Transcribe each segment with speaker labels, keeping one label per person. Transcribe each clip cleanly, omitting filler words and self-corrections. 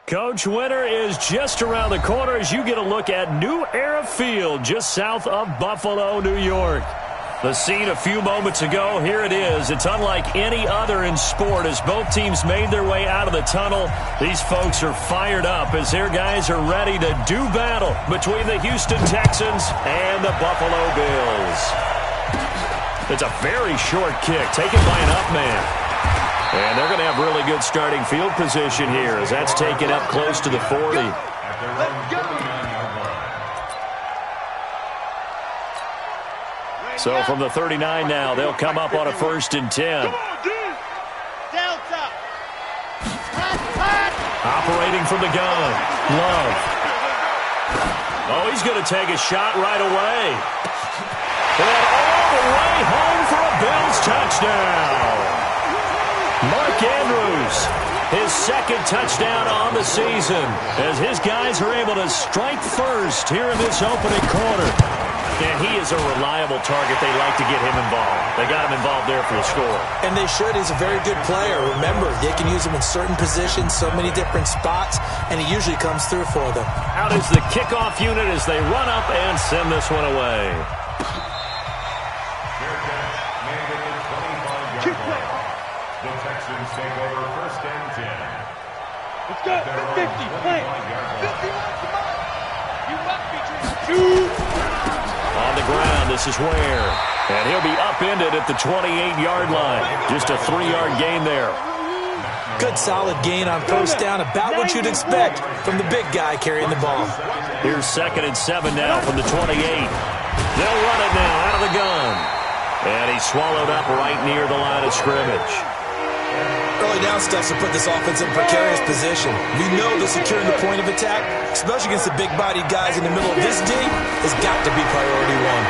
Speaker 1: Coach, winter is just around the corner as you get a look at New Era Field just south of Buffalo, New York. The scene a few moments ago, here it is. It's unlike any other in sport as both teams made their way out of the tunnel. These folks are fired up as their guys are ready to do battle between the Houston Texans and the Buffalo Bills. It's a very short kick taken by an up man. And they're going to have really good starting field position here as that's taken up close to the 40. So from the 39 now, they'll come up on a 1st and 10. Operating from the gun. Love. Oh, he's going to take a shot right away. And all the way home for a Bills touchdown. Mark Andrews, his 2nd touchdown on the season as his guys are able to strike first here in this opening quarter. And he is a reliable target. They like to get him involved. They got him involved there for the score.
Speaker 2: And they should. He's a very good player. Remember, they can use him in certain positions, so many different spots, and he usually comes through for them.
Speaker 1: Out is the kickoff unit as they run up and send this one away.
Speaker 3: The Texans take over 1st and 10.
Speaker 4: Let's go. 50. Play. 50. You must be true.
Speaker 1: On the ground, this is Ware. And he'll be upended at the 28-yard line. Just a 3-yard gain there.
Speaker 2: Good solid gain on 1st down, about what you'd expect from the big guy carrying the ball.
Speaker 1: Here's 2nd and 7 now from the 28. They'll run it now out of the gun. And he's swallowed up right near the line of scrimmage.
Speaker 2: Early down steps to put this offense in precarious position. We know that securing the point of attack, especially against the big-bodied guys in the middle of this D, has got to be priority one.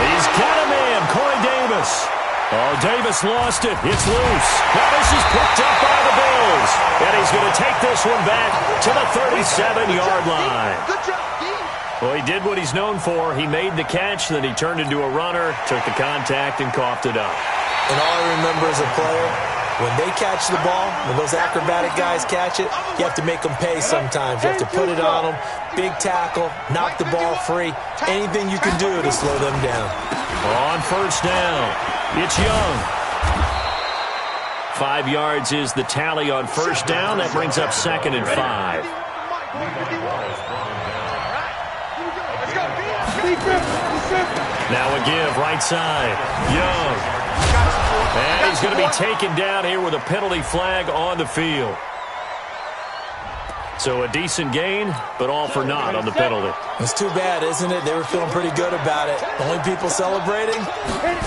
Speaker 1: He's got a man, Corey Davis. Oh, Davis lost it. It's loose. Now this is picked up by the Bills. And he's going to take this one back to the 37-yard line. Well, he did what he's known for. He made the catch, then he turned into a runner, took the contact, and coughed it up.
Speaker 2: And all I remember as a player, when they catch the ball, when those acrobatic guys catch it, you have to make them pay sometimes. You have to put it on them, big tackle, knock the ball free, anything you can do to slow them down.
Speaker 1: On 1st down, it's Young. 5 yards is the tally on 1st down. That brings up 2nd and 5. Now a give, right side. Young. And he's going to be taken down here with a penalty flag on the field. So a decent gain, but all for naught on the penalty.
Speaker 2: It's too bad, isn't it? They were feeling pretty good about it. The only people celebrating,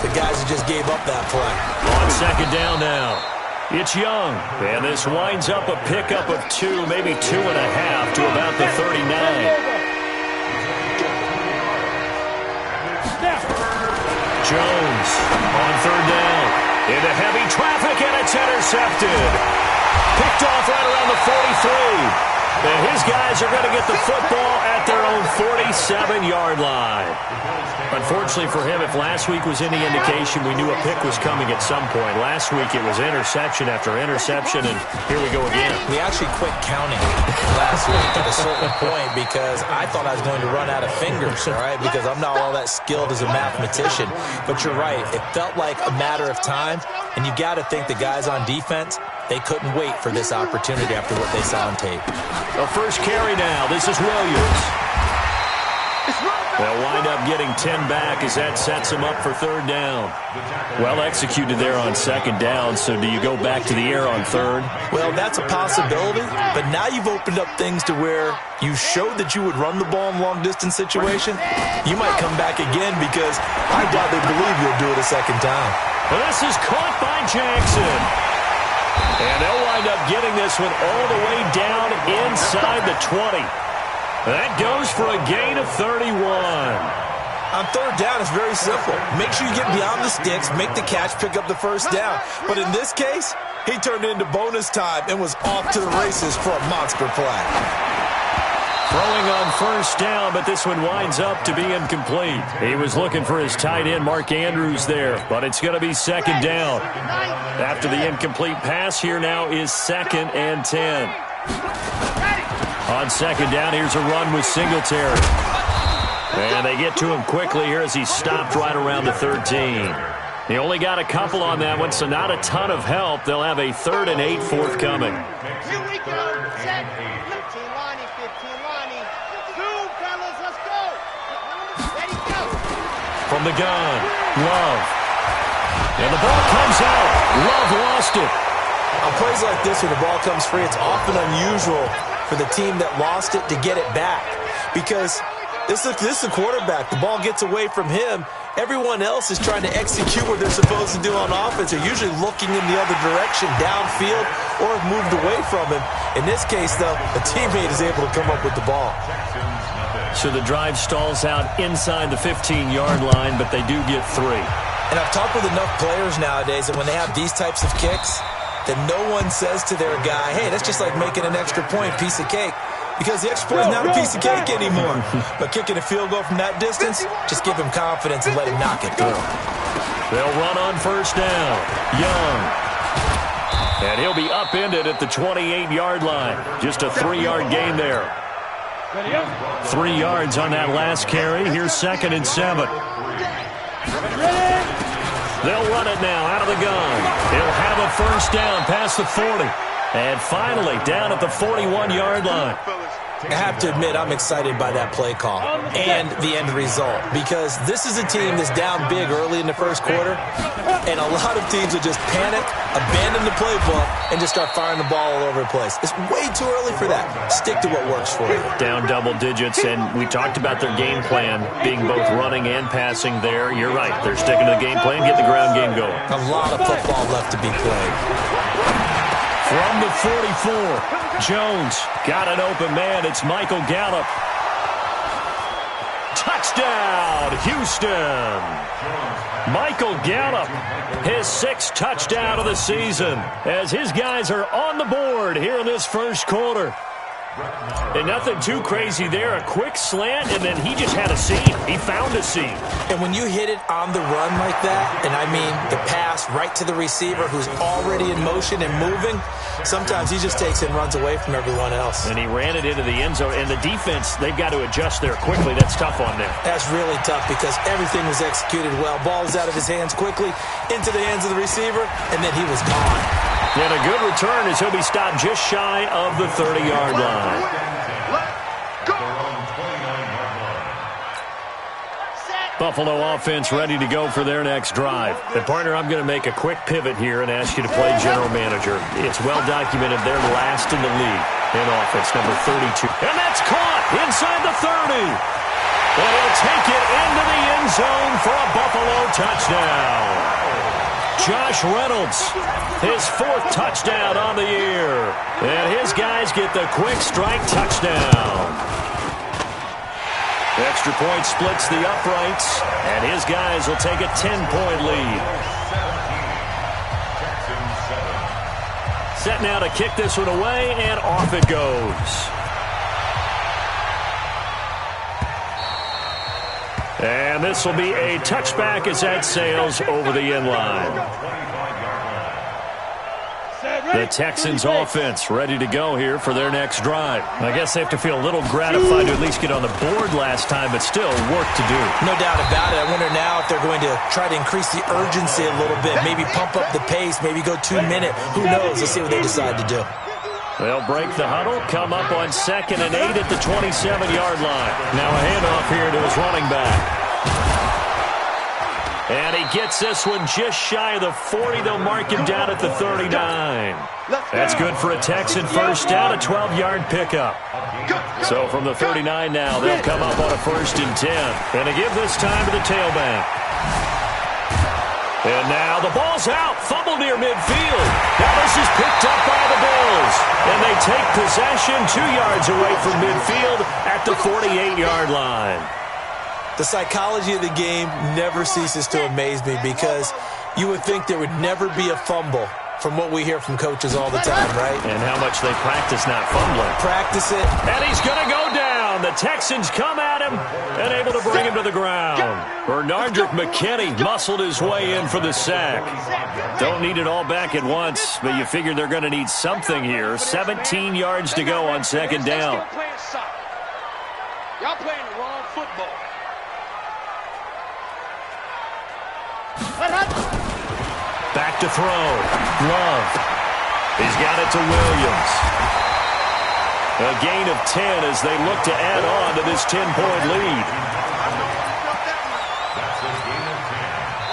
Speaker 2: the guys who just gave up that play.
Speaker 1: On 2nd down now. It's Young. And this winds up a pickup of 2, maybe 2.5 to about the 39. Jones on 3rd down. Into heavy traffic, and it's intercepted. Picked off right around the 43. And his guys are going to get the football at their own 47-yard line. Unfortunately for him, if last week was any indication, we knew a pick was coming at some point. Last week it was interception after interception, and here we go again.
Speaker 2: We actually quit counting last week at a certain point because I thought I was going to run out of fingers, all right, because I'm not all that skilled as a mathematician. But you're right. It felt like a matter of time, and you got to think the guys on defense, they couldn't wait for this opportunity after what they saw on tape.
Speaker 1: The first carry now. This is Williams. They'll wind up getting 10 back as that sets them up for 3rd down. Well executed there on 2nd down, so do you go back to the air on 3rd?
Speaker 2: Well, that's a possibility, but now you've opened up things to where you showed that you would run the ball in a long-distance situation. You might come back again because I doubt they believe you'll do it a 2nd time.
Speaker 1: Well, this is caught by Jackson. And they'll wind up getting this one all the way down inside the 20. That goes for a gain of 31.
Speaker 2: On 3rd down, it's very simple. Make sure you get beyond the sticks, make the catch, pick up the 1st down. But in this case, he turned it into bonus time and was off to the races for a monster play.
Speaker 1: Throwing on first down, but this one winds up to be incomplete. He was looking for his tight end, Mark Andrews, there, but it's going to be second down. After the incomplete pass, here now is 2nd and 10. On second down, here's a run with Singletary. And they get to him quickly here as he stopped right around the 13. He only got a couple on that one, so not a ton of help. They'll have a 3rd and 8 forthcoming.
Speaker 4: Here we go. Set. 15 lining, 15 lining. Zoom, fellas, let's go. Ready, go.
Speaker 1: From the gun, Love. And the ball comes out. Love lost it.
Speaker 2: On plays like this where the ball comes free, it's often unusual for the team that lost it to get it back. Because this is a quarterback. The ball gets away from him. Everyone else is trying to execute what they're supposed to do on offense. They're usually looking in the other direction, downfield, or have moved away from him. In this case, though, a teammate is able to come up with the ball.
Speaker 1: So the drive stalls out inside the 15-yard line, but they do get 3.
Speaker 2: And I've talked with enough players nowadays that when they have these types of kicks, that no one says to their guy, hey, that's just like making an extra point, piece of cake. Because the extra point is not a piece of cake anymore. But kicking a field goal from that distance, just give him confidence and let him knock it through.
Speaker 1: They'll run on first down. Young. And he'll be upended at the 28-yard line. Just a 3-yard gain there. 3 yards on that last carry. Here's 2nd and 7. They'll run it now out of the gun. He'll have a first down past the 40. And finally, down at the 41-yard line.
Speaker 2: I have to admit, I'm excited by that play call and the end result, because this is a team that's down big early in the first quarter, and a lot of teams will just panic, abandon the playbook, and just start firing the ball all over the place. It's way too early for that. Stick to what works for you.
Speaker 1: Down double digits, and we talked about their game plan being both running and passing there. You're right. They're sticking to the game plan, get the ground game going.
Speaker 2: A lot of football left to be played.
Speaker 1: From the 44, Jones got an open man. It's Michael Gallup. Touchdown, Houston. Michael Gallup, his 6th touchdown of the season, as his guys are on the board here in this first quarter. And nothing too crazy there. A quick slant, and then he just had a seam. He found a seam.
Speaker 2: And when you hit it on the run like that, and I mean the pass right to the receiver who's already in motion and moving, sometimes he just takes it and runs away from everyone else.
Speaker 1: And he ran it into the end zone. And the defense, they've got to adjust there quickly. That's tough on them.
Speaker 2: That's really tough because everything was executed well. Ball was out of his hands quickly, into the hands of the receiver, and then he was gone.
Speaker 1: And a good return as he'll be stopped just shy of the 30-yard line. Buffalo offense ready to go for their next drive. And, partner, I'm going to make a quick pivot here and ask you to play general manager. It's well documented they're last in the league in offense, number 32. And that's caught inside the 30. And he'll take it into the end zone for a Buffalo touchdown. Josh Reynolds, his 4th touchdown on the year. And his guys get the quick strike touchdown. Extra point splits the uprights, and his guys will take a 10-point lead. Set now to kick this one away, and off it goes. And this will be a touchback as that sails over the end line. The Texans offense ready to go here for their next drive. I guess they have to feel a little gratified to at least get on the board last time, but still work to do.
Speaker 2: No doubt about it. I wonder now if they're going to try to increase the urgency a little bit, maybe pump up the pace, maybe go 2-minute. Who knows? Let's see what they decide to do.
Speaker 1: They'll break the huddle, come up on 2nd and 8 at the 27-yard line. Now a handoff here to his running back. And he gets this one just shy of the 40. They'll mark him down at the 39. That's good for a Texan first down, a 12-yard pickup. So from the 39 now, they'll come up on a 1st and 10. And to give this time to the tailback. And now the ball's out. Fumble near midfield. Now this is picked up by the Bills. And they take possession 2 yards away from midfield at the 48-yard line.
Speaker 2: The psychology of the game never ceases to amaze me because you would think there would never be a fumble from what we hear from coaches all the time, right?
Speaker 1: And how much they practice not fumbling.
Speaker 2: Practice it.
Speaker 1: And he's going to go down. down. The Texans come at him and able to bring him to the ground. Bernardrick McKinney muscled his way in for the sack. Don't need it all back at once, but you figure they're going to need something here. 17 yards to go on second down.
Speaker 4: Y'all playing the wrong football.
Speaker 1: Back to throw. Love. He's got it to Williams. A gain of 10 as they look to add on to this 10-point lead.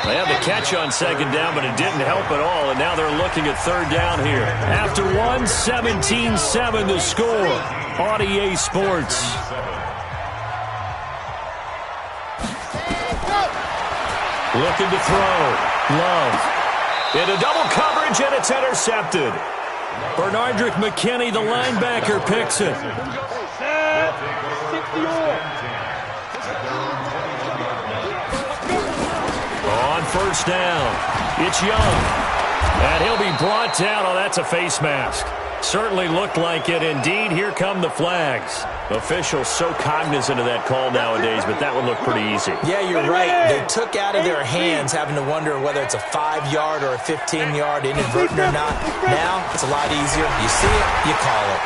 Speaker 1: They had the catch on second down, but it didn't help at all, and now they're looking at third down here. After 17-7 the score on EA Sports. Looking to throw. Love. Into double coverage, and it's intercepted. Bernardrick McKinney, the linebacker, picks it. On first down, it's Young. And he'll be brought down. Oh, that's a face mask. Certainly looked like it. Indeed, here come the flags. Officials so cognizant of that call nowadays, but that would look pretty easy.
Speaker 2: Yeah, you're right. They took out of their hands having to wonder whether it's a 5-yard or a 15-yard inadvertent or not. Now, it's a lot easier. You see it, you call it.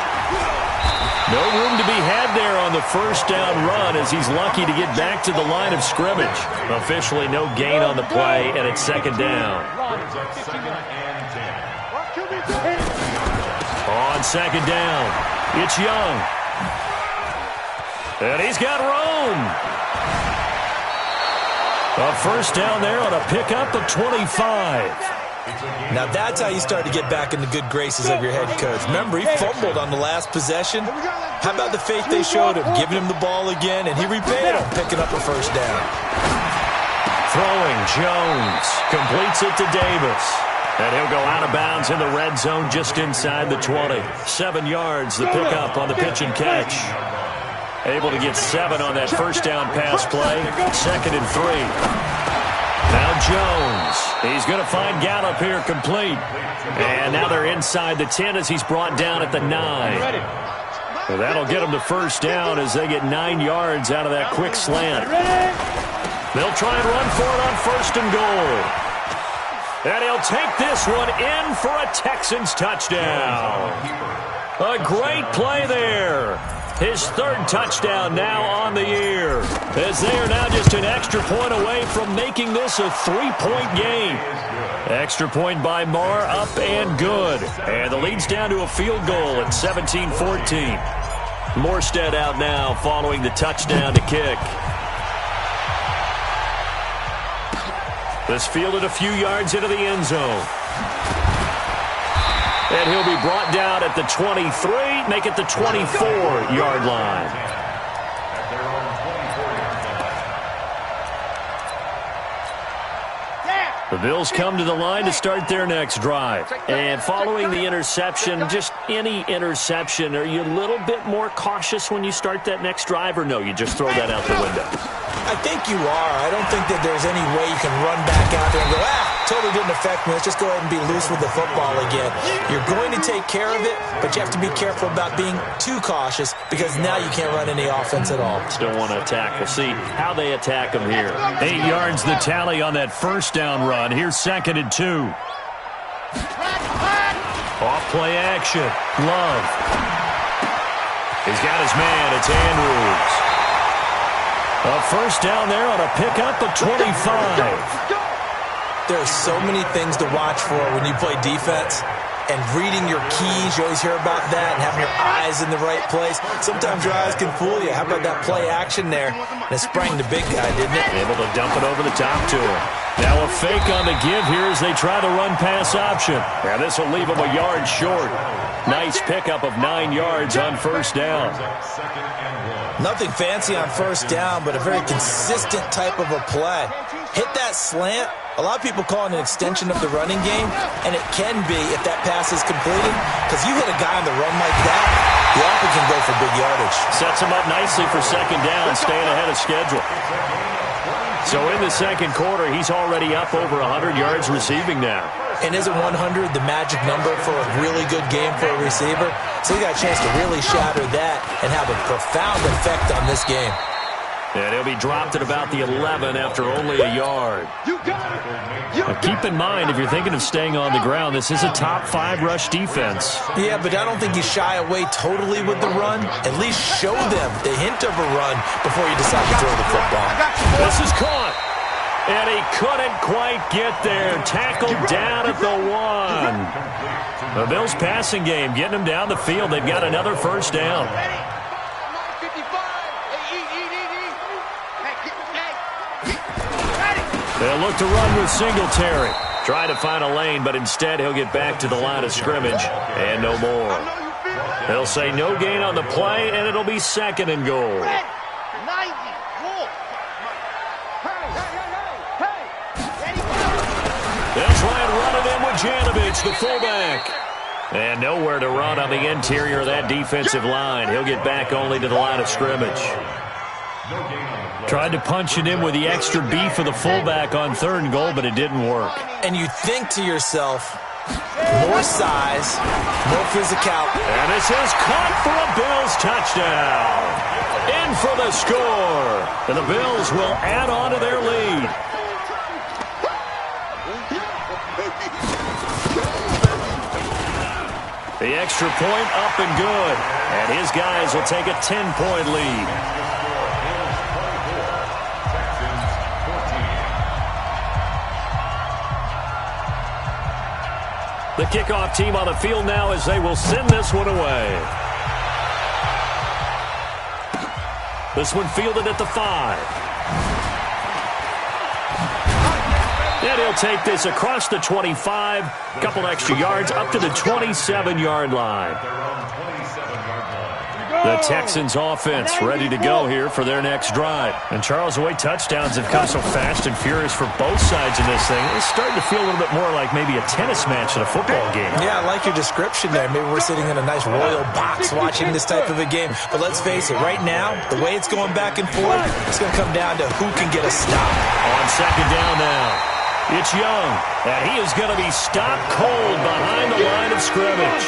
Speaker 1: No room to be had there on the first down run as he's lucky to get back to the line of scrimmage. Officially no gain on the play, and it's second down. On second down, it's Young. And he's got room. A first down there on a pickup of 25.
Speaker 2: Now that's how you start to get back in the good graces of your head coach. Remember, he fumbled on the last possession. How about the faith they showed him, giving him the ball again, and he repaid him, picking up a first down.
Speaker 1: Throwing, Jones completes it to Davis. And he'll go out of bounds in the red zone just inside the 20. 7 yards, the pickup on the pitch and catch. Able to get 7 on that first down pass play. 2nd and 3. Now Jones. He's going to find Gallup here complete. And now they're inside the 10 as he's brought down at the 9. So that'll get them the first down as they get 9 yards out of that quick slant. They'll try and run for it on first and goal. And he'll take this one in for a Texans touchdown. A great play there. His 3rd touchdown now on the year, as they are now just an extra point away from making this a 3-point game. Extra point by Marr, up and good. And the lead's down to a field goal at 17-14. Morstead out now following the touchdown to kick. This fielded a few yards into the end zone. And he'll be brought down at the 23, make it the 24-yard line. The Bills come to the line to start their next drive. And following the interception, just any interception, are you a little bit more cautious when you start that next drive, or no, you just throw that out the window?
Speaker 2: I think you are. I don't think that there's any way you can run back out there and go, totally didn't affect me. Let's just go ahead and be loose with the football again. You're going to take care of it, but you have to be careful about being too cautious because now you can't run any offense at all.
Speaker 1: Still want to attack. We'll see how they attack them here. 8 yards the tally on that first down run. Here's 2nd and 2. Off play action. Love. He's got his man. It's Andrews. A first down there on a pickup of 25.
Speaker 2: There are so many things to watch for when you play defense. And reading your keys, you always hear about that, and having your eyes in the right place. Sometimes your eyes can fool you. How about that play action there? And it sprang the big guy, didn't it?
Speaker 1: Able to dump it over the top to him. Now a fake on the give here as they try the run-pass option. Now this will leave him a yard short. Nice pickup of 9 yards on first down.
Speaker 2: Nothing fancy on first down, but a very consistent type of a play. Hit that slant. A lot of people call it an extension of the running game, and it can be if that pass is completed, because you hit a guy on the run like that, he often can go for big yardage.
Speaker 1: Sets him up nicely for second down, staying ahead of schedule. So in the second quarter, he's already up over 100 yards receiving now.
Speaker 2: And isn't 100 the magic number for a really good game for a receiver? So he got a chance to really shatter that and have a profound effect on this game.
Speaker 1: And he'll be dropped at about the 11 after only a yard. Now keep in mind, if you're thinking of staying on the ground, this is a top 5 rush defense.
Speaker 2: Yeah, but I don't think you shy away totally with the run. At least show them the hint of a run before you decide to throw the football.
Speaker 1: This is caught. And he couldn't quite get there. Tackled down at the 1. The Bills' passing game getting them down the field. They've got another first down. They'll look to run with Singletary. Try to find a lane, but instead he'll get back to the line of scrimmage and no more. They'll say no gain on the play, and it'll be 2nd and goal. They'll try and run it in with Janovich, the fullback. And nowhere to run on the interior of that defensive line. He'll get back only to the line of scrimmage. Tried to punch it in with the extra beef of the fullback on 3rd and goal, but it didn't work.
Speaker 2: And you think to yourself, more size, more physicality.
Speaker 1: And this is caught for a Bills touchdown. In for the score. And the Bills will add on to their lead. The extra point up and good. And his guys will take a 10-point lead. The kickoff team on the field now as they will send this one away. This one fielded at the 5. And he'll take this across the 25. A couple extra yards up to the 27-yard line. The Texans offense ready to go here for their next drive. And Charles, the way touchdowns have come so fast and furious for both sides in this thing, it's starting to feel a little bit more like maybe a tennis match at a football game.
Speaker 2: Yeah, I like your description there. Maybe we're sitting in a nice royal box watching this type of a game. But let's face it, right now, the way it's going back and forth, it's going to come down to who can get a stop.
Speaker 1: On 2nd down now. It's Young, and he is going to be stopped cold behind the line of scrimmage.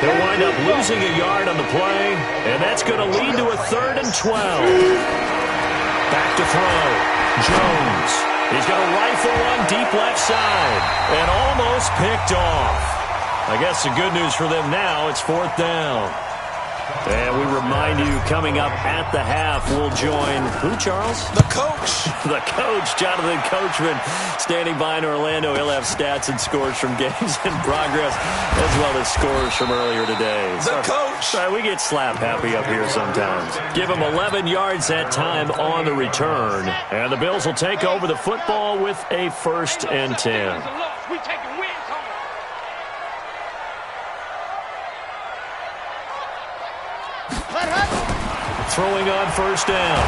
Speaker 1: He'll wind up losing a yard on the play, and that's going to lead to a 3rd and 12. Back to throw. Jones. He's going to rifle one deep left side, and almost picked off. I guess the good news for them now, it's 4th down. And we remind you, coming up at the half, we'll join who, Charles?
Speaker 2: The coach.
Speaker 1: The coach, Jonathan Coachman, standing by in Orlando. He'll have stats and scores from games in progress, as well as scores from earlier today.
Speaker 2: The coach.
Speaker 1: Sorry, we get slap happy up here sometimes. Give him 11 yards that time on the return. And the Bills will take over the football with a 1st and 10. Throwing on 1st down.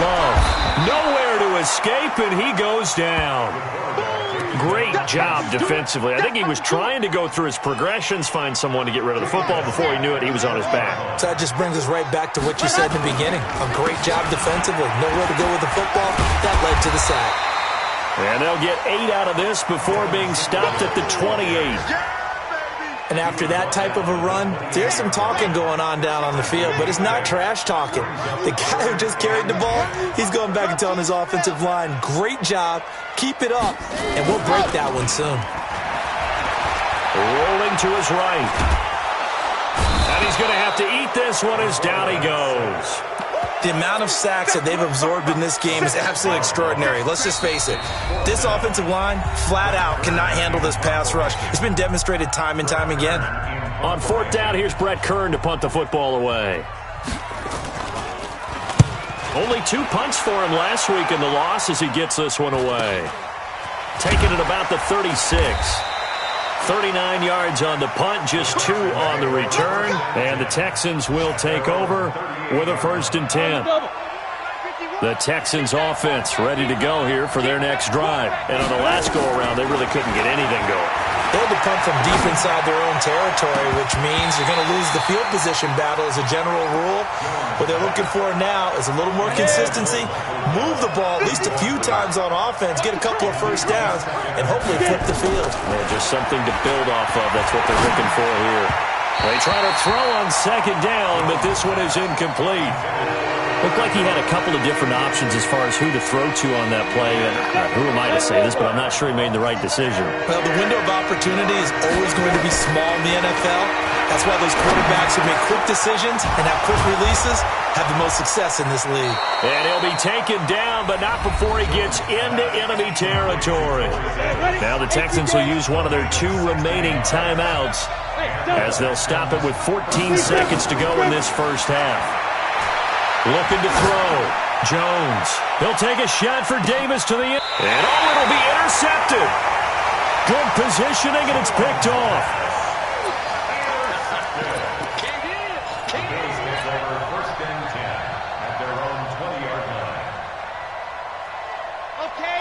Speaker 1: Love. Nowhere to escape, and he goes down. Great job defensively. I think he was trying to go through his progressions, find someone to get rid of the football. Before he knew it, he was on his back.
Speaker 2: So that just brings us right back to what you said in the beginning. A great job defensively. Nowhere to go with the football. That led to the sack.
Speaker 1: And they'll get 8 out of this before being stopped at the 28.
Speaker 2: And after that type of a run, there's some talking going on down on the field, but it's not trash talking. The guy who just carried the ball, he's going back and telling his offensive line, great job, keep it up, and we'll break that one soon.
Speaker 1: Rolling to his right. And he's going to have to eat this one as down he goes.
Speaker 2: The amount of sacks that they've absorbed in this game is absolutely extraordinary. Let's just face it. This offensive line, flat out, cannot handle this pass rush. It's been demonstrated time and time again.
Speaker 1: On 4th down, here's Brett Kern to punt the football away. Only 2 punts for him last week in the loss as he gets this one away. Taking it about the 36. 39 yards on the punt, just 2 on the return. And the Texans will take over with a 1st and 10. The Texans offense ready to go here for their next drive. And on the last go-around, they really couldn't get anything going.
Speaker 2: They had to punt from deep inside their own territory, which means you're going to lose the field position battle as a general rule. What they're looking for now is a little more consistency, move the ball at least a few times on offense, get a couple of first downs, and hopefully flip the field.
Speaker 1: Yeah, just something to build off of. That's what they're looking for here. They try to throw on second down, but this one is incomplete. Looked like he had a couple of different options as far as who to throw to on that play. Who am I to say this, but I'm not sure he made the right decision.
Speaker 2: Well, the window of opportunity is always going to be small in the NFL. That's why those quarterbacks who make quick decisions and have quick releases have the most success in this league.
Speaker 1: And he'll be taken down, but not before he gets into enemy territory. Now the Texans will use one of their 2 remaining timeouts as they'll stop it with 14 seconds to go in this first half. Looking to throw. Jones. He'll take a shot for Davis to the end. And it'll be intercepted. Good positioning, and it's picked off.
Speaker 3: First and 10 at their own 20-yard line.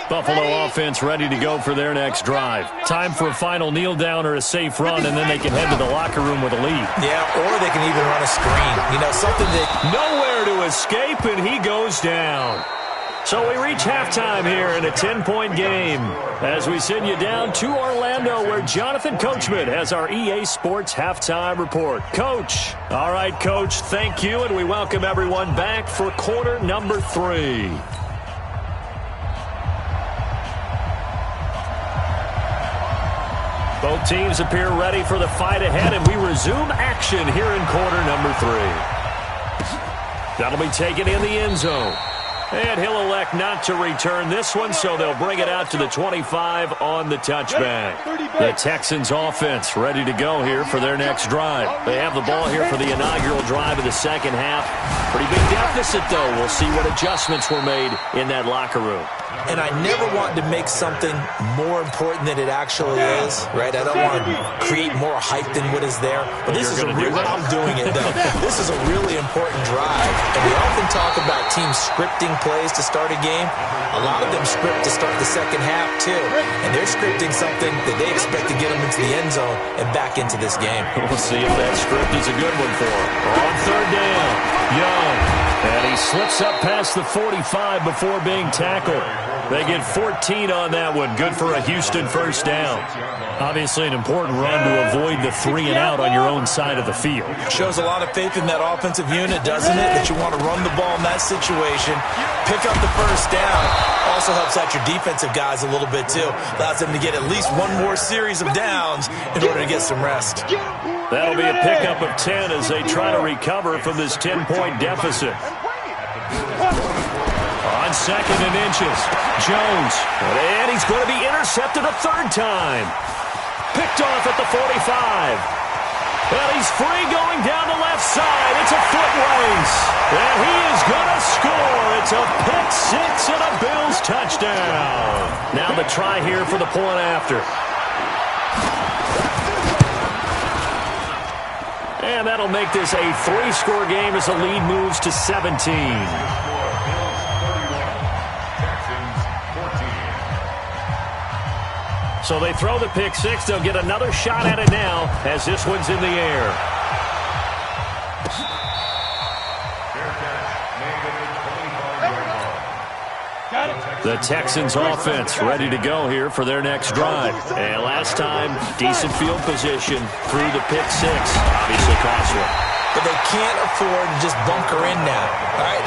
Speaker 1: Buffalo offense ready to go for their next drive. Time for a final kneel down or a safe run, and then they can head to the locker room with a lead.
Speaker 2: Yeah, or they can even run a screen. You know, something that...
Speaker 1: Nowhere to escape, and he goes down. So we reach halftime here in a 10-point game as we send you down to Orlando, where Jonathan Coachman has our EA Sports halftime report. Coach. All right, Coach, thank you, and we welcome everyone back for quarter number 3. Both teams appear ready for the fight ahead, and we resume action here in quarter number 3. That'll be taken in the end zone. And he'll elect not to return this one, so they'll bring it out to the 25 on the touchback. The Texans offense ready to go here for their next drive. They have the ball here for the inaugural drive of the second half. Pretty big deficit, though. We'll see what adjustments were made in that locker room.
Speaker 2: And I never want to make something more important than it actually is, right? I don't want to create more hype than what is there. But this is a real, I'm doing it, though. This is a really important drive. And we often talk about teams scripting plays to start a game. A lot of them script to start the second half, too. And they're scripting something that they expect to get them into the end zone and back into this game.
Speaker 1: We'll see if that script is a good one for them. On third down, Young. And he slips up past the 45 before being tackled. They get 14 on that one. Good for a Houston first down. Obviously an important run to avoid the 3 and out on your own side of the field.
Speaker 2: Shows a lot of faith in that offensive unit, doesn't it? That you want to run the ball in that situation. Pick up the first down. Also helps out your defensive guys a little bit, too. Allows them to get at least one more series of downs in order to get some rest.
Speaker 1: That'll be a pickup of 10 as they try to recover from this 10-point deficit. On second and inches, Jones. And he's going to be intercepted a third time. Picked off at the 45. And he's free going down the left side. It's a foot race. And he is going to score. It's a pick six and a Bills touchdown. Now the try here for the point after. And that'll make this a 3-score game as the lead moves to 17. So they throw the pick six. They'll get another shot at it now as this one's in the air. The Texans offense ready to go here for their next drive. And last time, decent field position through the pick six. Obviously cost one.
Speaker 2: But they can't afford to just bunker in now. All right,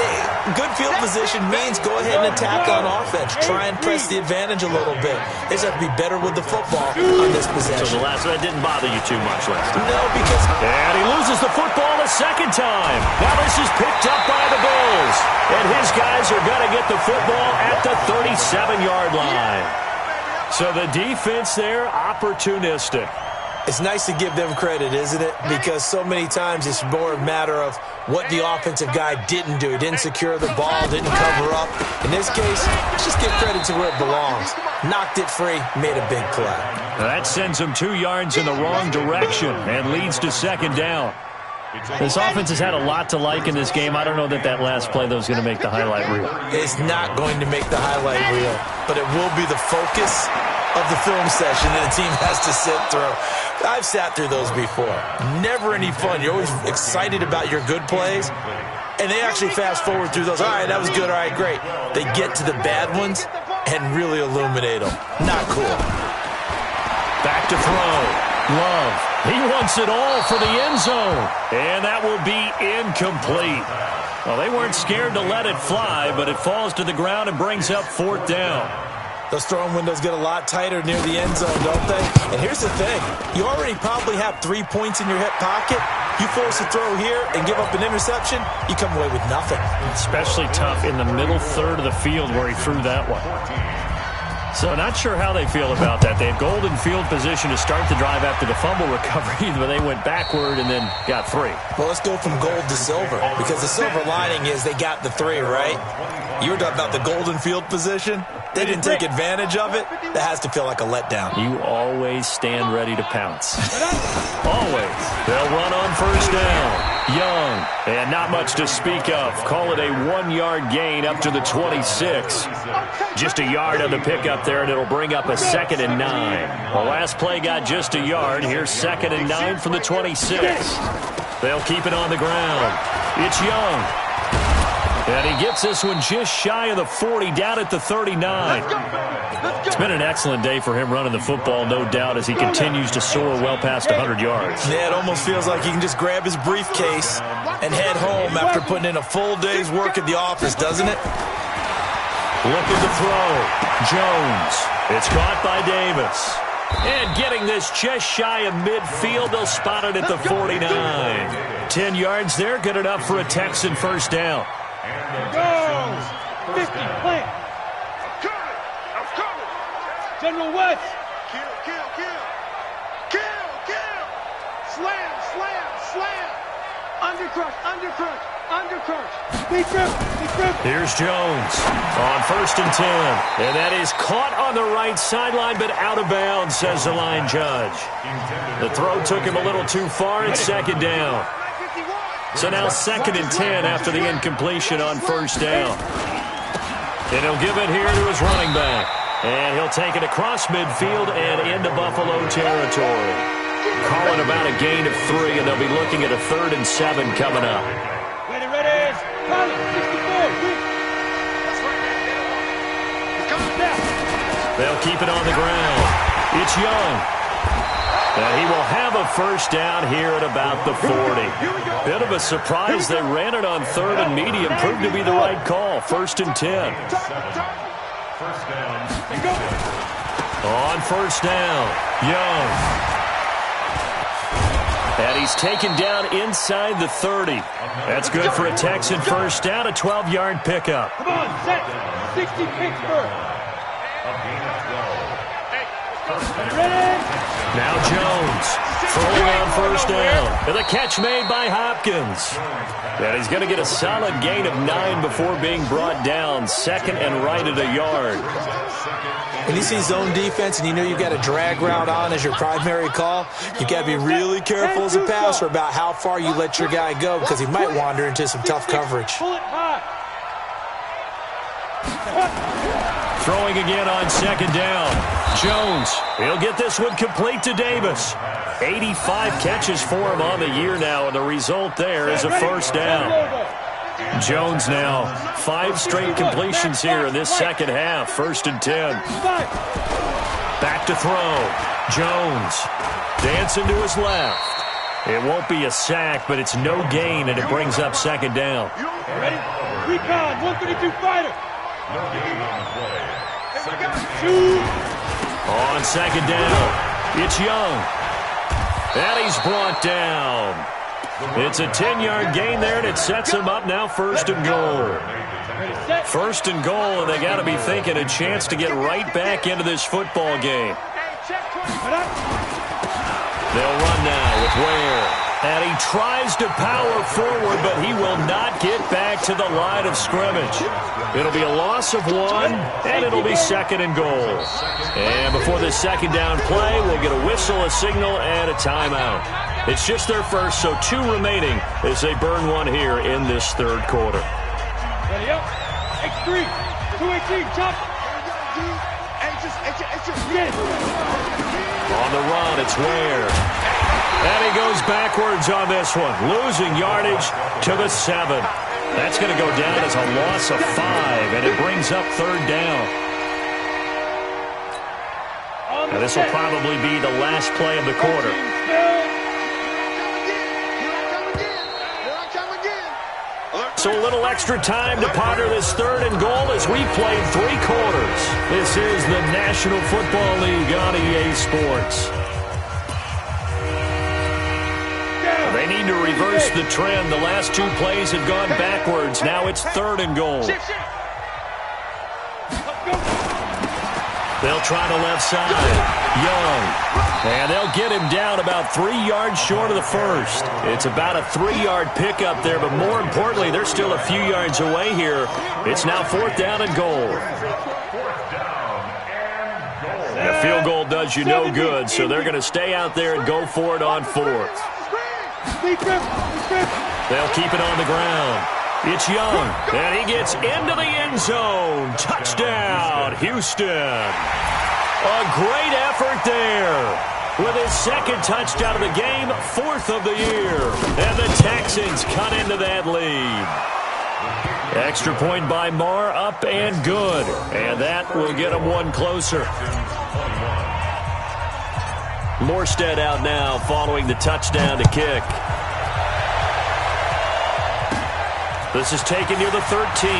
Speaker 2: good field position means go ahead and attack on offense. Try and press the advantage a little bit. They just have to be better with the football on this possession.
Speaker 1: So the last one didn't bother you too much last time.
Speaker 2: No, because...
Speaker 1: And he loses the football a second time. Now this is picked up by the Bills. And his guys are going to get the football at the 37-yard line. So the defense there, opportunistic.
Speaker 2: It's nice to give them credit, isn't it? Because so many times it's more a matter of what the offensive guy didn't do. He didn't secure the ball, didn't cover up. In this case, let's just give credit to where it belongs. Knocked it free, made a big play.
Speaker 1: That sends him 2 yards in the wrong direction and leads to second down. This offense has had a lot to like in this game. I don't know that last play, though, is going to make the highlight reel.
Speaker 2: It's not going to make the highlight reel, but it will be the focus of the film session that a team has to sit through. I've sat through those before. Never any fun. You're always excited about your good plays, and they actually fast forward through those. All right, that was good. All right, great. They get to the bad ones and really illuminate them. Not cool.
Speaker 1: Back to throw. Love. He wants it all for the end zone. And that will be incomplete. Well, they weren't scared to let it fly, but it falls to the ground and brings up 4th down.
Speaker 2: Those throwing windows get a lot tighter near the end zone, don't they? And here's the thing. You already probably have 3 points in your hip pocket. You force a throw here and give up an interception, you come away with nothing.
Speaker 1: Especially tough in the middle third of the field where he threw that one. So not sure how they feel about that. They had golden field position to start the drive after the fumble recovery, but they went backward and then got 3.
Speaker 2: Well, let's go from gold to silver, because the silver lining is they got the 3, right? You were talking about the golden field position. They didn't take advantage of it. That has to feel like a letdown.
Speaker 1: You always stand ready to pounce. Always. They'll run on 1st down. Young, and not much to speak of. Call it a 1-yard gain up to the 26. Just a yard on the pickup there, and it'll bring up a 2nd and 9. The last play got just a yard. Here's 2nd and 9 from the 26. They'll keep it on the ground. It's Young. And he gets this one just shy of the 40, down at the 39. It's been an excellent day for him running the football, no doubt, as he continues to soar well past 100 yards.
Speaker 2: Yeah, it almost feels like he can just grab his briefcase and head home after putting in a full day's work at the office, doesn't it?
Speaker 1: Looking to throw. Jones. It's caught by Davis. And getting this just shy of midfield, they'll spot it at the 49. 10 yards there, good enough for a Texan 1st down.
Speaker 4: Go! 50, plant. I'm coming. General West. Kill. Slam. Undercrush. Big grip.
Speaker 1: Here's Jones on 1st and 10. And that is caught on the right sideline, but out of bounds, says the line judge. The throw took him a little too far. It's 2nd down. So now 2nd and 10 after the incompletion on 1st down. And he'll give it here to his running back. And he'll take it across midfield and into Buffalo territory. Calling about a gain of 3, and they'll be looking at a 3rd and 7 coming up.
Speaker 4: Ready. Collins, 64.
Speaker 1: They'll keep it on the ground. It's Young. And he will have a 1st down here at about the 40. Bit of a surprise. They ran it on 3rd and medium. Proved to be the right call. 1st and 10. On 1st down, Young. And he's taken down inside the 30. That's good for a Texan 1st down, a 12-yard pickup.
Speaker 4: Come on, set. 60 Pittsburgh. Ready?
Speaker 1: Now Jones throwing on 1st down. And the catch made by Hopkins. And he's going to get a solid gain of 9 before being brought down. 2nd and right at a yard.
Speaker 2: When you see zone defense and you know you've got a drag route on as your primary call, you've got to be really careful as a passer about how far you let your guy go, because he might wander into some tough coverage.
Speaker 1: Throwing again on 2nd down. Jones, he'll get this one complete to Davis. 85 catches for him on the year now, and the result there is a 1st down. Jones now 5 straight completions here in this 2nd half. 1st and 10. Back to throw. Jones dancing to his left. It won't be a sack, but it's no gain, and it brings up 2nd down.
Speaker 4: Ready? Recon, 132 fighter.
Speaker 1: On 2nd down, it's Young. And he's brought down. It's a 10-yard gain there, and it sets him up now 1st and goal. 1st and goal, and they got to be thinking a chance to get right back into this football game. They'll run now with Ware. And he tries to power forward, but he will not get back to the line of scrimmage. It'll be a loss of 1, and it'll be 2nd and goal. And before this 2nd down play, we'll get a whistle, a signal, and a timeout. It's just their first, so 2 remaining as they burn one here in this third quarter.
Speaker 4: Ready up. X3. 218. Chop.
Speaker 1: On the run, it's Ware. And he goes backwards on this one, losing yardage to the 7. That's going to go down as a loss of 5, and it brings up third down. And this will probably be the last play of the quarter. So a little extra time to ponder this third and goal as we played 3 quarters. This is the National Football League on EA Sports. They need to reverse the trend. The last 2 plays have gone backwards. Now it's third and goal. They'll try the left side. Young. And they'll get him down about 3 yards short of the first. It's about a 3-yard pickup there, but more importantly, they're still a few yards away here. It's now 4th down and goal. A field goal does you no good, so they're going to stay out there and go for it on 4th. They'll keep it on the ground. It's Young, and he gets into the end zone. Touchdown, Houston. A great effort there. With his 2nd touchdown of the game, 4th of the year. And the Texans cut into that lead. Extra point by Marr, up and good. And that will get them 1 closer. Morstead out now following the touchdown to kick. This is taken near the 13.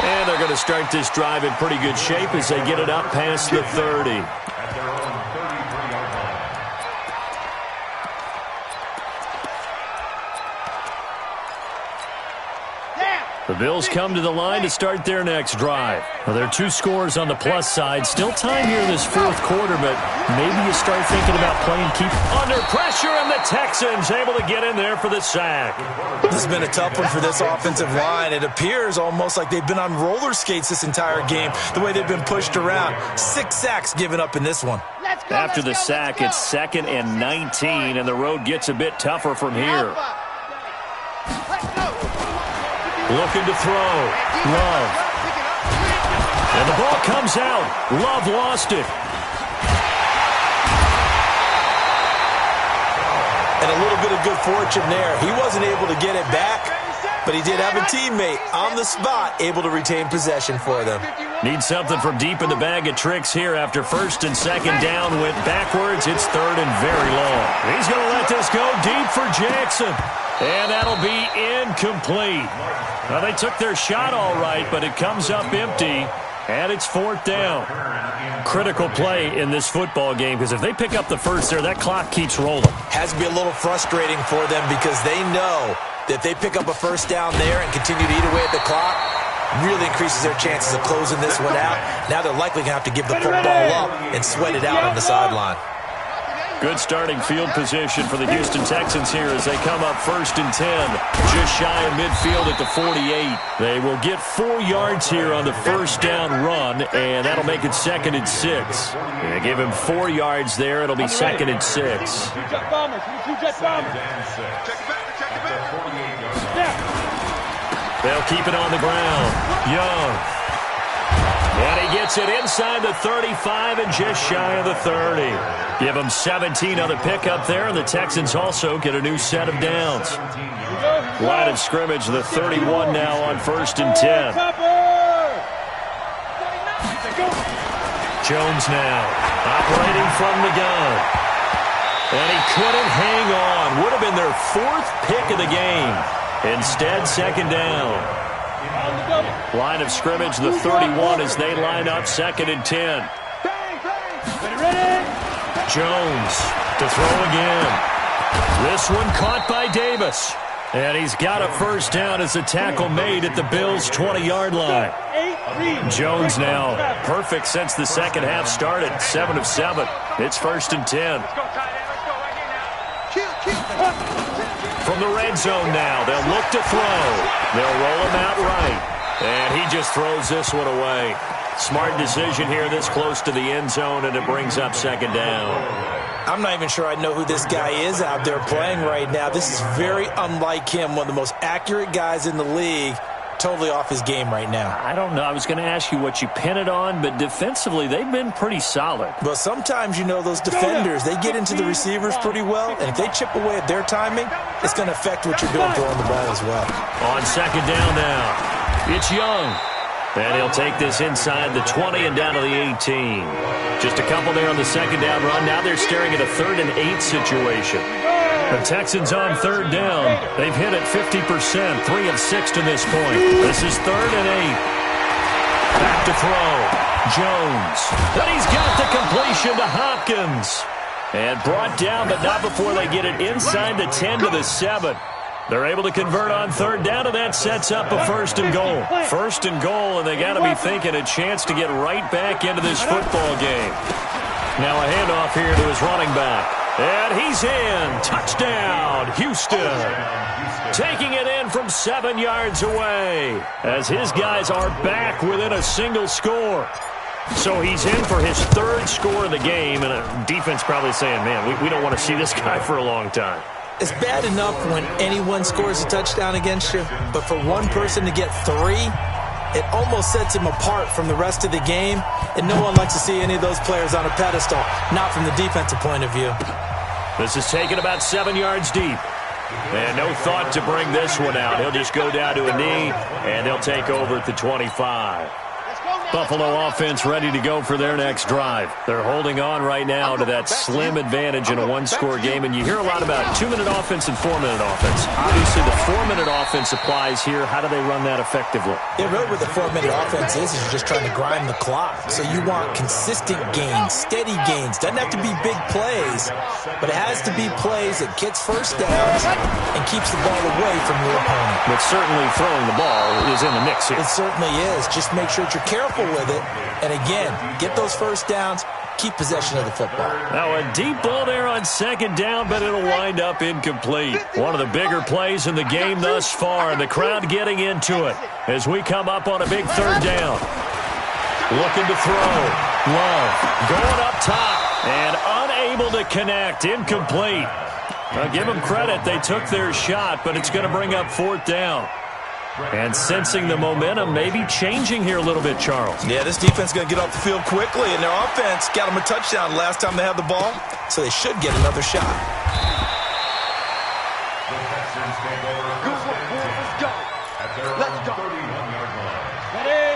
Speaker 1: And they're going to start this drive in pretty good shape as they get it up past the 30. The Bills come to the line to start their next drive. Well, there are 2 scores on the plus side. Still time here in this 4th quarter, but maybe you start thinking about playing keep under pressure, and the Texans able to get in there for the sack.
Speaker 2: This has been a tough one for this offensive line. It appears almost like they've been on roller skates this entire game, the way they've been pushed around. 6 sacks given up in this one.
Speaker 1: After the sack, it's 2nd and 19, and the road gets a bit tougher from here. Looking to throw. Love. And the ball comes out. Love lost it.
Speaker 2: And a little bit of good fortune there. He wasn't able to get it back, but he did have a teammate on the spot able to retain possession for them.
Speaker 1: Need something from deep in the bag of tricks here after 1st and 2nd down went backwards. It's 3rd and very long. He's going to let this go deep for Jackson. And that'll be incomplete. Well, they took their shot all right, but it comes up empty, and it's 4th down. Critical play in this football game, because if they pick up the first there, that clock keeps rolling.
Speaker 2: Has to be a little frustrating for them because they know that if they pick up a 1st down there and continue to eat away at the clock, really increases their chances of closing this one out. Now they're likely going to have to give the football up and sweat it out on the sideline.
Speaker 1: Good starting field position for the Houston Texans here as they come up 1st and 10. Just shy of midfield at the 48. They will get 4 yards here on the 1st down run, and that'll make it 2nd and 6. They give him 4 yards there. It'll be 2nd and 6. They'll keep it on the ground. Young. And he gets it inside the 35 and just shy of the 30. Give them 17 on the pickup there, and the Texans also get a new set of downs. Line of scrimmage, the 31 now on 1st and 10. Jones now operating from the gun. And he couldn't hang on. Would have been their 4th pick of the game. Instead, 2nd down. Line of scrimmage, the 31 as they line up 2nd and 10. Jones to throw again. This one caught by Davis. And he's got a 1st down as the tackle made at the Bills' 20-yard line. Jones now perfect since the 2nd half started. 7 of 7. It's 1st and 10. From the red zone now, they'll look to throw. They'll roll him out right. And he just throws this one away. Smart decision here this close to the end zone, and it brings up 2nd down.
Speaker 2: I'm not even sure I know who this guy is out there playing right now. This is very unlike him, one of the most accurate guys in the league. Totally off his game right now.
Speaker 1: I don't know. I was going to ask you what you pin it on, but defensively, they've been pretty solid.
Speaker 2: Well, sometimes, you know, those defenders, they get into the receivers pretty well, and if they chip away at their timing, it's going to affect what you're doing throwing the ball as well.
Speaker 1: On second down now, it's Young. And he'll take this inside the 20 and down to the 18. Just a couple there on the second down run. Now they're staring at a 3rd and 8 situation. The Texans on third down. They've hit it 50%, 3 of 6 to this point. This is 3rd and 8. Back to throw. Jones. And he's got the completion to Hopkins. And brought down, but not before they get it inside the 10 to the 7. They're able to convert on third down, and that sets up a 1st and goal. 1st and goal, and they got to be thinking a chance to get right back into this football game. Now a handoff here to his running back. And he's in. Touchdown, Houston. Taking it in from 7 yards away as his guys are back within a single score. So he's in for his 3rd score of the game, and a defense probably saying, man, we don't want to see this guy for a long time.
Speaker 2: It's bad enough when anyone scores a touchdown against you, but for one person to get 3, it almost sets him apart from the rest of the game, and no one likes to see any of those players on a pedestal, not from the defensive point of view.
Speaker 1: This is taken about 7 yards deep. And no thought to bring this one out. He'll just go down to a knee, and they'll take over at the 25. Buffalo offense ready to go for their next drive. They're holding on right now to that slim advantage in a one-score game, and you hear a lot about 2-minute offense and 4-minute offense. Obviously, the 4-minute offense applies here. How do they run that effectively?
Speaker 2: Yeah, really what the 4-minute offense is you're just trying to grind the clock. So you want consistent gains, steady gains. Doesn't have to be big plays, but it has to be plays that gets first downs and keeps the ball away from your opponent.
Speaker 1: But certainly throwing the ball is in the mix here.
Speaker 2: It certainly is. Just make sure that you're careful with it. And again, get those first downs, keep possession of the football.
Speaker 1: Now a deep ball there on second down, but it'll wind up incomplete. One of the bigger plays in the game thus far, and the crowd getting into it as we come up on a big 3rd down. Looking to throw. Love going up top and unable to connect. Incomplete. Now give them credit. They took their shot, but it's going to bring up 4th down. And sensing the momentum maybe changing here a little bit, Charles.
Speaker 2: Yeah, this defense is going to get off the field quickly, and their offense got them a touchdown last time they had the ball, so they should get another shot.
Speaker 4: Let's go.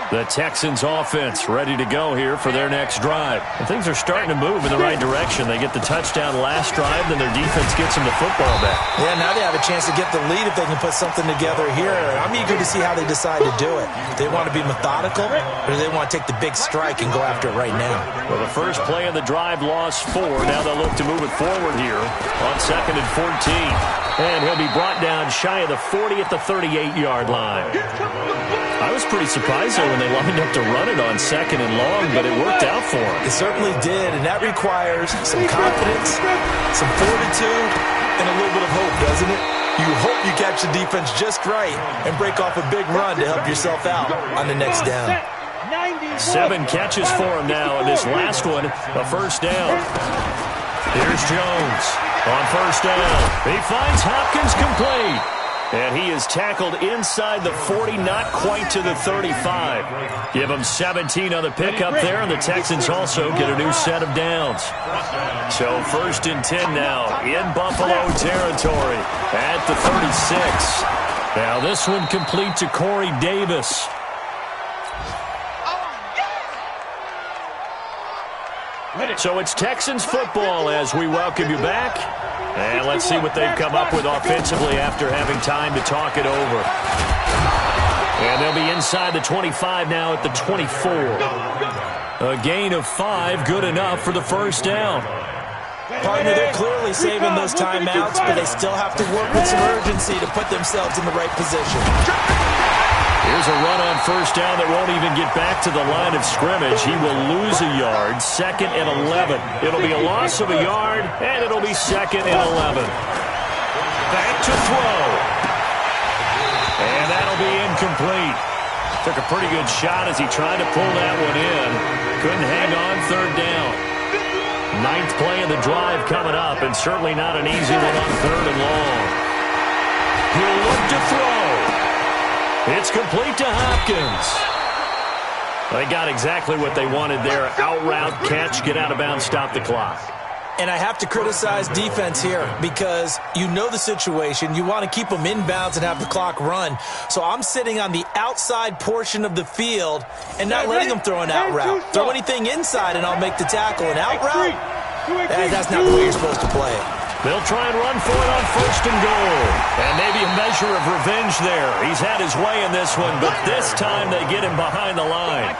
Speaker 1: The Texans offense ready to go here for their next drive. And things are starting to move in the right direction. They get the touchdown last drive, then their defense gets them the football back.
Speaker 2: Yeah, now they have a chance to get the lead if they can put something together here. I'm eager to see how they decide to do it. They want to be methodical, or do they want to take the big strike and go after it right now?
Speaker 1: Well, the first play of the drive lost 4. Now they'll look to move it forward here on 2nd and 14. And he'll be brought down shy of the 40 at the 38-yard line. I was pretty surprised there when they lined up to run it on 2nd and long, but it worked out for them.
Speaker 2: It certainly did, and that requires some confidence, some fortitude, and a little bit of hope, doesn't it? You hope you catch the defense just right and break off a big run to help yourself out on the next down.
Speaker 1: 7 catches for him now, and this last one, a 1st down. Here's Jones on 1st down. He finds Hopkins complete. And he is tackled inside the 40, not quite to the 35. Give him 17 on the pickup there, and the Texans also get a new set of downs. So 1st and 10 now in Buffalo territory at the 36. Now this one complete to Corey Davis. So it's Texans football as we welcome you back. And let's see what they've come up with offensively after having time to talk it over. And they'll be inside the 25 now at the 24. A gain of 5, good enough for the 1st down.
Speaker 2: Partner, they're clearly saving those timeouts, but they still have to work with some urgency to put themselves in the right position.
Speaker 1: Here's a run on 1st down that won't even get back to the line of scrimmage. He will lose a yard, 2nd and 11. It'll be a loss of a yard, and it'll be 2nd and 11. Back to throw. And that'll be incomplete. Took a pretty good shot as he tried to pull that one in. Couldn't hang on 3rd down. Ninth play of the drive coming up, and certainly not an easy one on 3rd and long. He'll look to throw. It's complete to Hopkins. They got exactly what they wanted there. Out route, catch, get out of bounds, stop the clock.
Speaker 2: And I have to criticize defense here because you know the situation. You want to keep them inbounds and have the clock run. So I'm sitting on the outside portion of the field and not letting them throw an out route. Throw anything inside and I'll make the tackle. An out route? That's not the way you're supposed to play it.
Speaker 1: They'll try and run for it on 1st and goal. And maybe a measure of revenge there. He's had his way in this one, but this time they get him behind the line.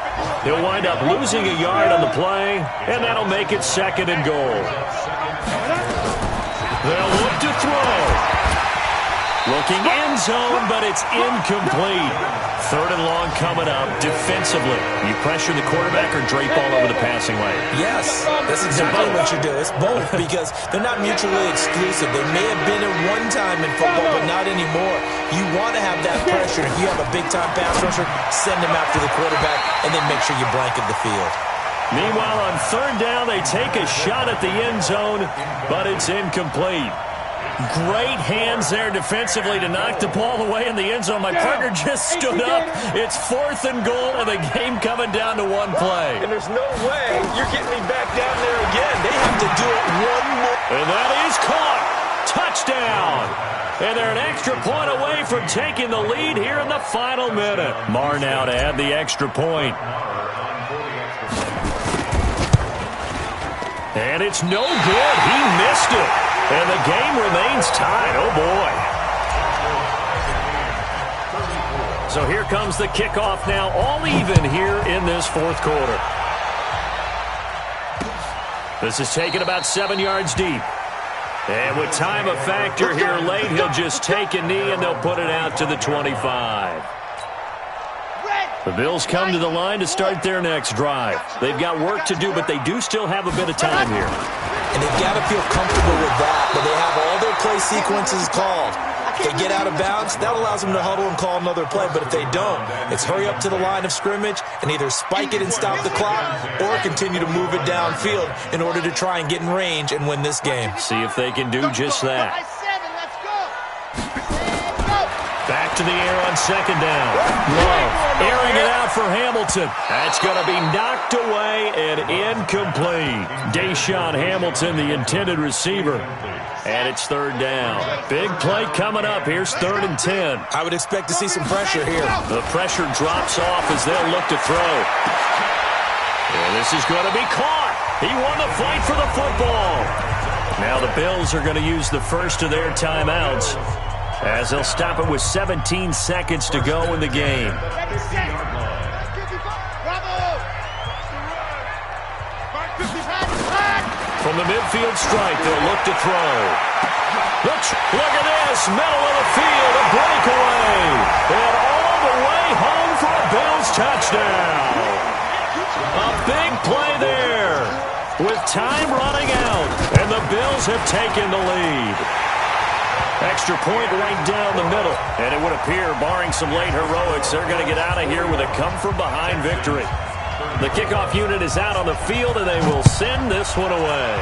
Speaker 1: He'll wind up losing a yard on the play, and that'll make it 2nd and goal. They'll look to throw. Looking end zone, but it's incomplete. 3rd and long coming up defensively. You pressure the quarterback or drape all over the passing lane?
Speaker 2: Yes, that's exactly what you do. It's both because they're not mutually exclusive. They may have been at one time in football, but not anymore. You want to have that pressure. If you have a big-time pass rusher, send him after the quarterback, and then make sure you blanket the field.
Speaker 1: Meanwhile, on 3rd down, they take a shot at the end zone, but it's incomplete. Great hands there defensively to knock the ball away in the end zone. My partner just stood up. It's 4th and goal, and the game coming down to one play.
Speaker 2: And there's no way you're getting me back down there again. They have to do it one more.
Speaker 1: And that is caught. Touchdown. And they're an extra point away from taking the lead here in the final minute. Marr now to add the extra point. And it's no good. He missed it. And the game remains tied. Oh, boy. So here comes the kickoff now, all even here in this 4th quarter. This is taken about 7 yards deep. And with time a factor here late, he'll just take a knee and they'll put it out to the 25. The Bills come to the line to start their next drive. They've got work to do, but they do still have a bit of time here.
Speaker 2: And they've got to feel comfortable with that, but they have all their play sequences called. If they get out of bounds, that allows them to huddle and call another play, but if they don't, it's hurry up to the line of scrimmage and either spike it and stop the clock or continue to move it downfield in order to try and get in range and win this game.
Speaker 1: See if they can do just that. Back to the air on 2nd down. Love airing it out for Hamilton. That's going to be knocked away and incomplete. Deshaun Hamilton, the intended receiver. And it's 3rd down. Big play coming up. Here's 3rd and 10.
Speaker 2: I would expect to see some pressure here.
Speaker 1: The pressure drops off as they'll look to throw. And this is going to be caught. He won the fight for the football. Now the Bills are going to use the first of their timeouts, as they'll stop it with 17 seconds to go in the game. From the midfield stripe, they'll look to throw. Look at this, middle of the field, a breakaway. And all the way home for a Bills touchdown. A big play there with time running out, and the Bills have taken the lead. Extra point right down the middle. And it would appear, barring some late heroics, they're going to get out of here with a come-from-behind victory. The kickoff unit is out on the field, and they will send this one away.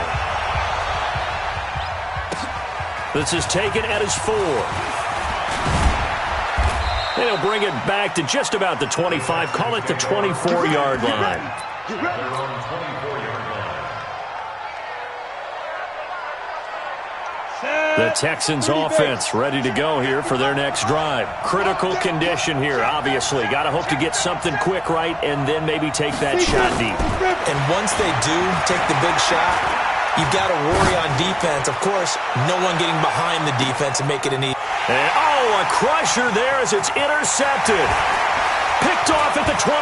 Speaker 1: This is taken at his 4. And he'll bring it back to just about the 25. Call it the 24-yard line. The Texans offense ready to go here for their next drive. Critical condition here, obviously. Got to hope to get something quick right and then maybe take that shot deep.
Speaker 2: And once they do take the big shot, you've got to worry on defense. Of course, no one getting behind the defense and make it an easy.
Speaker 1: And, oh, a crusher there as it's intercepted. Picked off at the 24.